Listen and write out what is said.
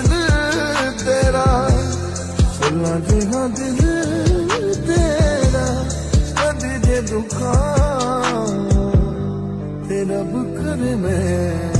दिल तेरा, फुल्लां जिहा दिल तेरा, कदी जे दुखां ते रब करे मैं